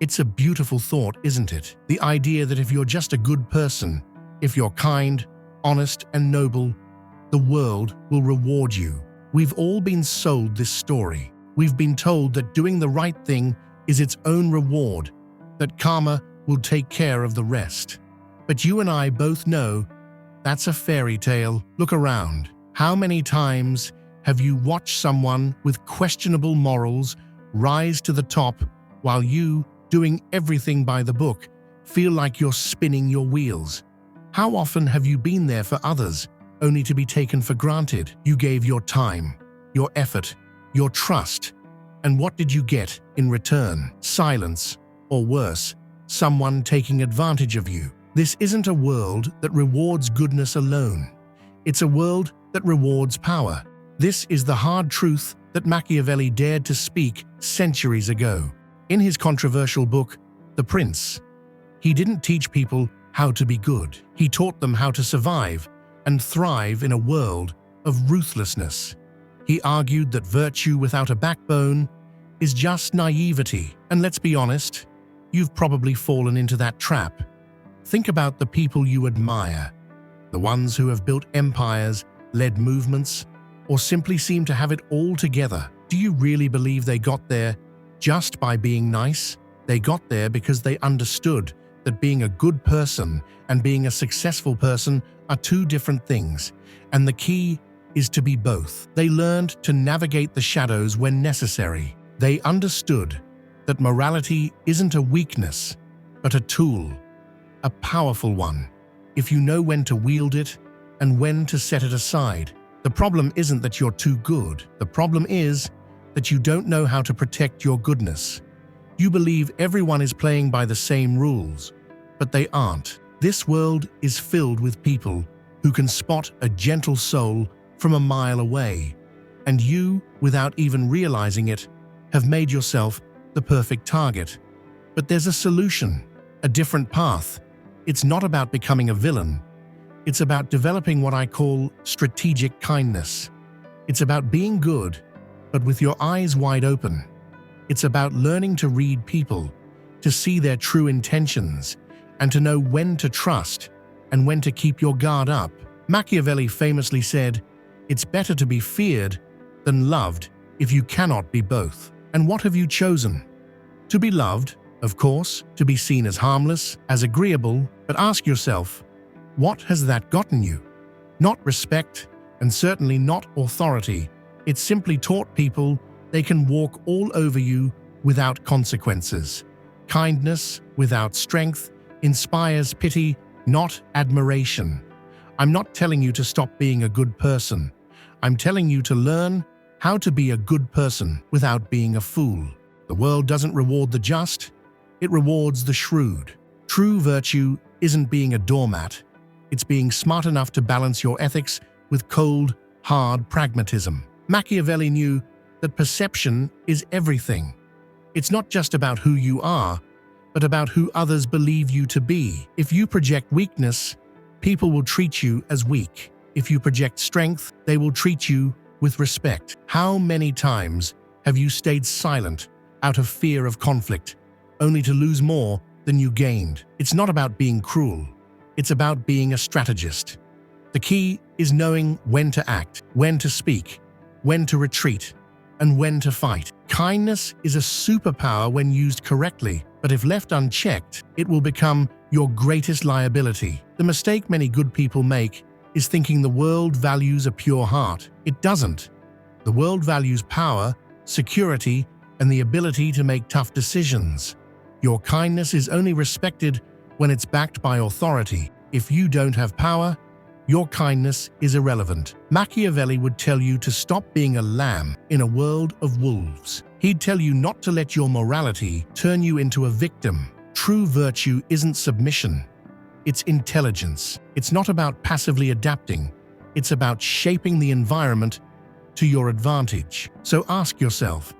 It's a beautiful thought, isn't it? The idea that if you're just a good person, if you're kind, honest, and noble, the world will reward you. We've all been sold this story. We've been told that doing the right thing is its own reward, that karma will take care of the rest. But you and I both know that's a fairy tale. Look around. How many times have you watched someone with questionable morals rise to the top while you, doing everything by the book, feel like you're spinning your wheels? How often have you been there for others, only to be taken for granted? You gave your time, your effort, your trust, and what did you get in return? Silence, or worse, someone taking advantage of you. This isn't a world that rewards goodness alone. It's a world that rewards power. This is the hard truth that Machiavelli dared to speak centuries ago. In his controversial book, The Prince, he didn't teach people how to be good. He taught them how to survive and thrive in a world of ruthlessness. He argued that virtue without a backbone is just naivety. And let's be honest, you've probably fallen into that trap. Think about the people you admire, the ones who have built empires, led movements, or simply seem to have it all together. Do you really believe they got there just by being nice? They got there because they understood that being a good person and being a successful person are two different things, and the key is to be both. They learned to navigate the shadows when necessary. They understood that morality isn't a weakness, but a tool, a powerful one, if you know when to wield it and when to set it aside. The problem isn't that you're too good. The problem is that you don't know how to protect your goodness. You believe everyone is playing by the same rules, but they aren't. This world is filled with people who can spot a gentle soul from a mile away, and you, without even realizing it, have made yourself the perfect target. But there's a solution, a different path. It's not about becoming a villain. It's about developing what I call strategic kindness. It's about being good, but with your eyes wide open. It's about learning to read people, to see their true intentions, and to know when to trust and when to keep your guard up. Machiavelli famously said, "It's better to be feared than loved if you cannot be both." And what have you chosen? To be loved, of course, to be seen as harmless, as agreeable, but ask yourself, what has that gotten you? Not respect, and certainly not authority. It simply taught people they can walk all over you without consequences. Kindness without strength inspires pity, not admiration. I'm not telling you to stop being a good person. I'm telling you to learn how to be a good person without being a fool. The world doesn't reward the just, it rewards the shrewd. True virtue isn't being a doormat. It's being smart enough to balance your ethics with cold, hard pragmatism. Machiavelli knew that perception is everything. It's not just about who you are, but about who others believe you to be. If you project weakness, people will treat you as weak. If you project strength, they will treat you with respect. How many times have you stayed silent out of fear of conflict, only to lose more than you gained? It's not about being cruel. It's about being a strategist. The key is knowing when to act, when to speak, when to retreat, and when to fight. Kindness is a superpower when used correctly, but if left unchecked, it will become your greatest liability. The mistake many good people make is thinking the world values a pure heart. It doesn't. The world values power, security, and the ability to make tough decisions. Your kindness is only respected when it's backed by authority. If you don't have power, your kindness is irrelevant. Machiavelli would tell you to stop being a lamb in a world of wolves. He'd tell you not to let your morality turn you into a victim. True virtue isn't submission. It's intelligence. It's not about passively adapting. It's about shaping the environment to your advantage. So ask yourself,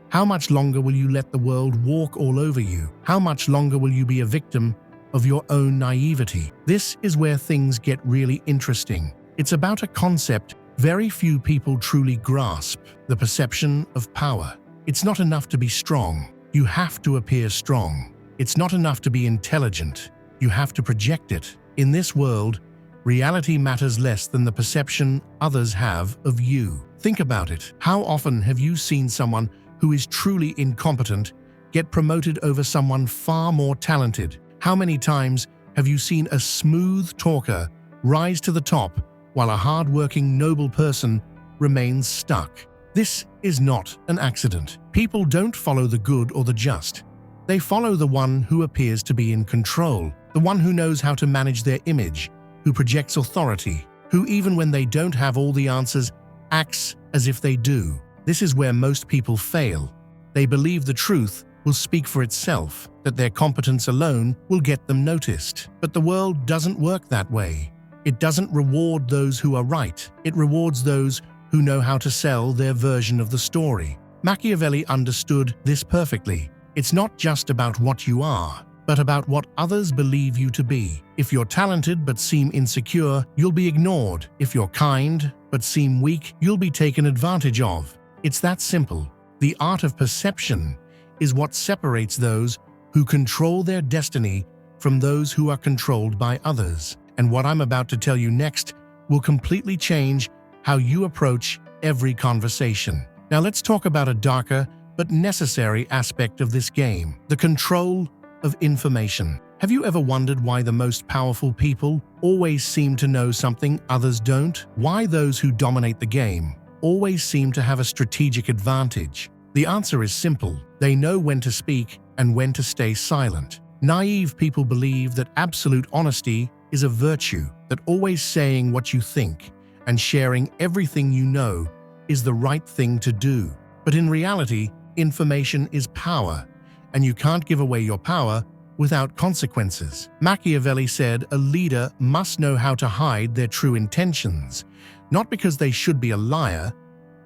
how much longer will you let the world walk all over you? How much longer will you be a victim of your own naivety? This is where things get really interesting. It's about a concept very few people truly grasp: the perception of power. It's not enough to be strong. You have to appear strong. It's not enough to be intelligent. You have to project it. In this world, reality matters less than the perception others have of you. Think about it. How often have you seen someone who is truly incompetent get promoted over someone far more talented? How many times have you seen a smooth talker rise to the top while a hard-working, noble person remains stuck? This is not an accident. People don't follow the good or the just. They follow the one who appears to be in control, the one who knows how to manage their image, who projects authority, who even when they don't have all the answers, acts as if they do. This is where most people fail. They believe the truth will speak for itself, that their competence alone will get them noticed. But the world doesn't work that way. It doesn't reward those who are right. It rewards those who know how to sell their version of the story. Machiavelli understood this perfectly. It's not just about what you are, but about what others believe you to be. If you're talented but seem insecure, you'll be ignored. If you're kind but seem weak, you'll be taken advantage of. It's that simple. The art of perception is what separates those who control their destiny from those who are controlled by others. And what I'm about to tell you next will completely change how you approach every conversation. Now let's talk about a darker but necessary aspect of this game: the control of information. Have you ever wondered why the most powerful people always seem to know something others don't? Why those who dominate the game always seem to have a strategic advantage? The answer is simple. They know when to speak and when to stay silent. Naive people believe that absolute honesty is a virtue, that always saying what you think and sharing everything you know is the right thing to do. But in reality, information is power, and you can't give away your power without consequences. Machiavelli said a leader must know how to hide their true intentions, not because they should be a liar,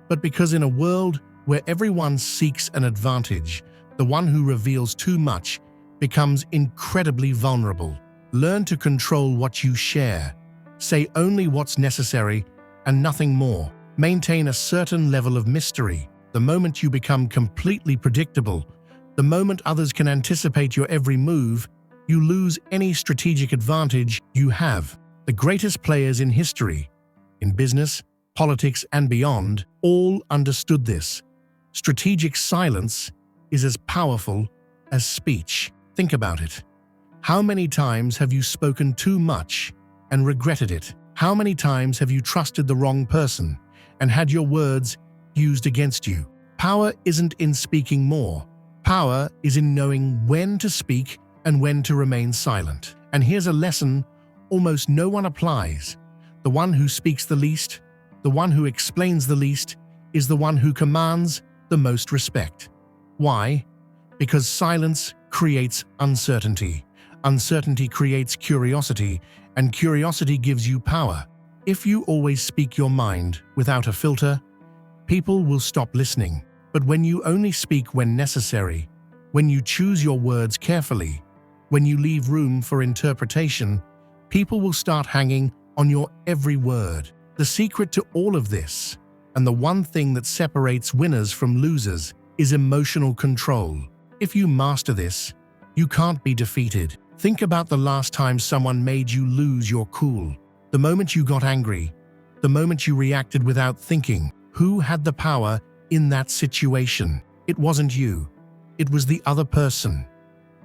but because in a world where everyone seeks an advantage, the one who reveals too much becomes incredibly vulnerable. Learn to control what you share. Say only what's necessary and nothing more. Maintain a certain level of mystery. The moment you become completely predictable, the moment others can anticipate your every move, you lose any strategic advantage you have. The greatest players in history, in business, politics, and beyond, all understood this. Strategic silence is as powerful as speech. Think about it. How many times have you spoken too much and regretted it? How many times have you trusted the wrong person and had your words used against you? Power isn't in speaking more. Power is in knowing when to speak and when to remain silent. And here's a lesson almost no one applies. The one who speaks the least, the one who explains the least, is the one who commands the most respect. Why? Because silence creates uncertainty. Uncertainty creates curiosity, and curiosity gives you power. If you always speak your mind without a filter, people will stop listening. But when you only speak when necessary, when you choose your words carefully, when you leave room for interpretation, people will start hanging on your every word. The secret to all of this, and the one thing that separates winners from losers, is emotional control. If you master this, you can't be defeated. Think about the last time someone made you lose your cool. The moment you got angry, the moment you reacted without thinking. Who had the power in that situation? It wasn't you. It was the other person.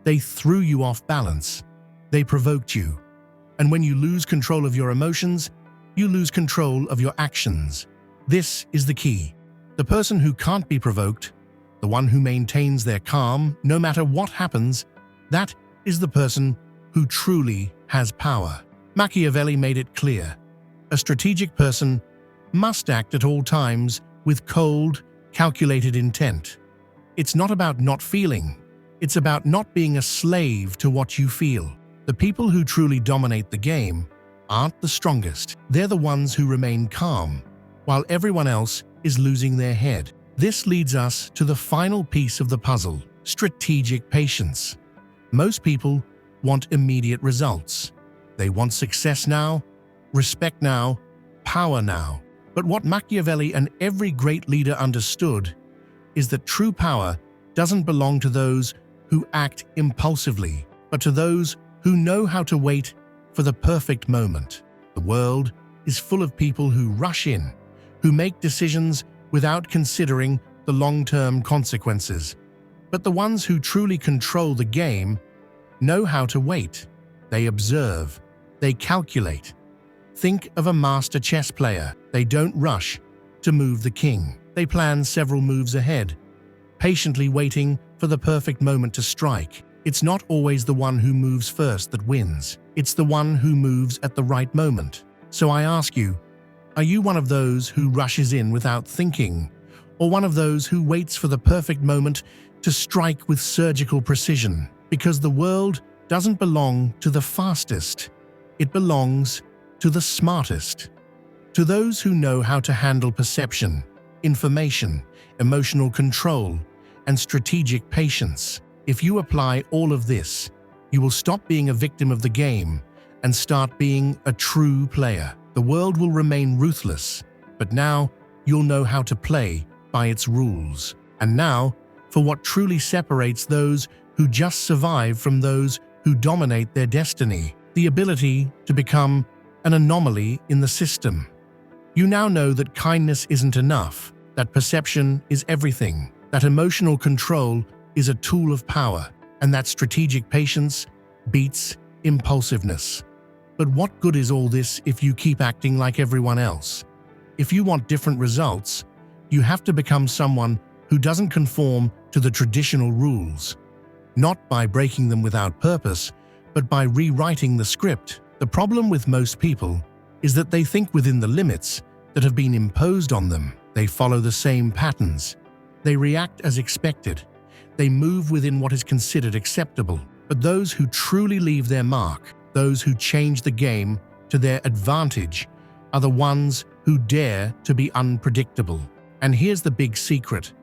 They threw you off balance. They provoked you. And when you lose control of your emotions, you lose control of your actions. This is the key. The person who can't be provoked, the one who maintains their calm no matter what happens, that is the person who truly has power. Machiavelli made it clear. A strategic person must act at all times with cold, calculated intent. It's not about not feeling. It's about not being a slave to what you feel. The people who truly dominate the game aren't the strongest. They're the ones who remain calm, while everyone else is losing their head. This leads us to the final piece of the puzzle: strategic patience. Most people want immediate results. They want success now, respect now, power now. But what Machiavelli and every great leader understood is that true power doesn't belong to those who act impulsively, but to those who know how to wait for the perfect moment. The world is full of people who rush in, who make decisions without considering the long-term consequences. But the ones who truly control the game know how to wait. They observe. They calculate. Think of a master chess player. They don't rush to move the king. They plan several moves ahead, patiently waiting for the perfect moment to strike. It's not always the one who moves first that wins. It's the one who moves at the right moment. So I ask you, are you one of those who rushes in without thinking, or one of those who waits for the perfect moment to strike with surgical precision? Because the world doesn't belong to the fastest. It belongs to the smartest. To those who know how to handle perception, information, emotional control, and strategic patience. If you apply all of this, you will stop being a victim of the game and start being a true player. The world will remain ruthless, but now you'll know how to play by its rules. And now, for what truly separates those who just survive from those who dominate their destiny, the ability to become an anomaly in the system. You now know that kindness isn't enough, that perception is everything, that emotional control is a tool of power, and that strategic patience beats impulsiveness. But what good is all this if you keep acting like everyone else? If you want different results, you have to become someone who doesn't conform to the traditional rules, not by breaking them without purpose, but by rewriting the script. The problem with most people is that they think within the limits that have been imposed on them. They follow the same patterns. They react as expected. They move within what is considered acceptable. But those who truly leave their mark, those who change the game to their advantage, are the ones who dare to be unpredictable. And here's the big secret.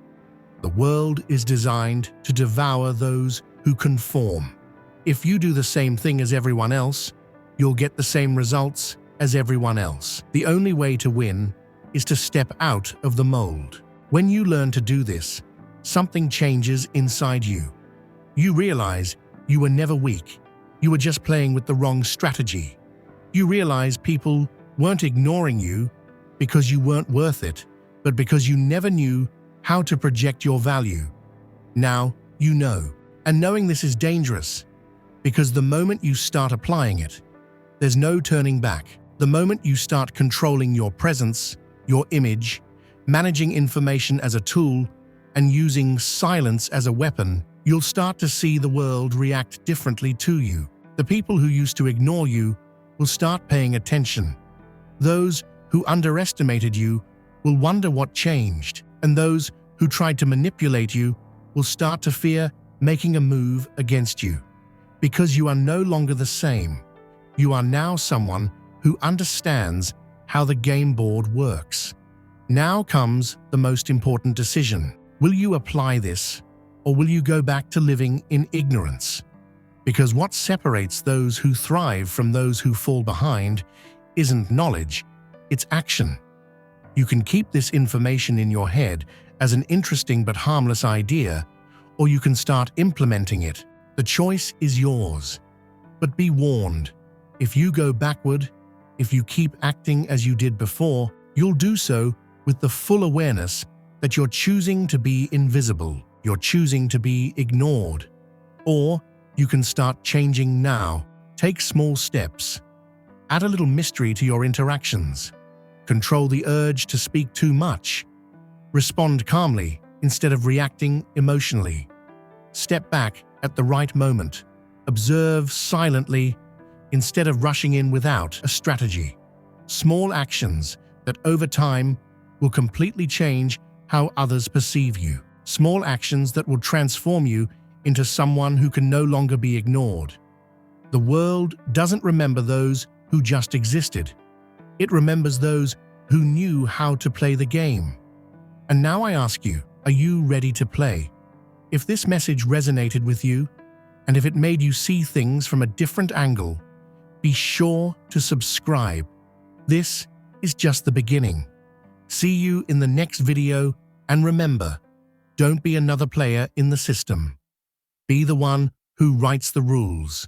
The world is designed to devour those who conform. If you do the same thing as everyone else, you'll get the same results as everyone else. The only way to win is to step out of the mold. When you learn to do this, something changes inside you. You realize you were never weak. You were just playing with the wrong strategy. You realize people weren't ignoring you because you weren't worth it, but because you never knew how to project your value. Now you know. And knowing this is dangerous, because the moment you start applying it, there's no turning back. The moment you start controlling your presence, your image, managing information as a tool, and using silence as a weapon, you'll start to see the world react differently to you. The people who used to ignore you will start paying attention. Those who underestimated you will wonder what changed, and those who tried to manipulate you will start to fear making a move against you. Because you are no longer the same. You are now someone who understands how the game board works. Now comes the most important decision. Will you apply this, or will you go back to living in ignorance? Because what separates those who thrive from those who fall behind isn't knowledge, it's action. You can keep this information in your head as an interesting but harmless idea, or you can start implementing it. The choice is yours. But be warned, if you go backward, if you keep acting as you did before, you'll do so with the full awareness that you're choosing to be invisible, you're choosing to be ignored. Or you can start changing now. Take small steps. Add a little mystery to your interactions. Control the urge to speak too much. Respond calmly instead of reacting emotionally. Step back at the right moment. Observe silently instead of rushing in without a strategy. Small actions that over time will completely change how others perceive you. Small actions that will transform you into someone who can no longer be ignored. The world doesn't remember those who just existed. It remembers those who knew how to play the game. And now I ask you, are you ready to play? If this message resonated with you, and if it made you see things from a different angle, be sure to subscribe. This is just the beginning. See you in the next video, and remember, Don't be another player in the system. Be the one who writes the rules.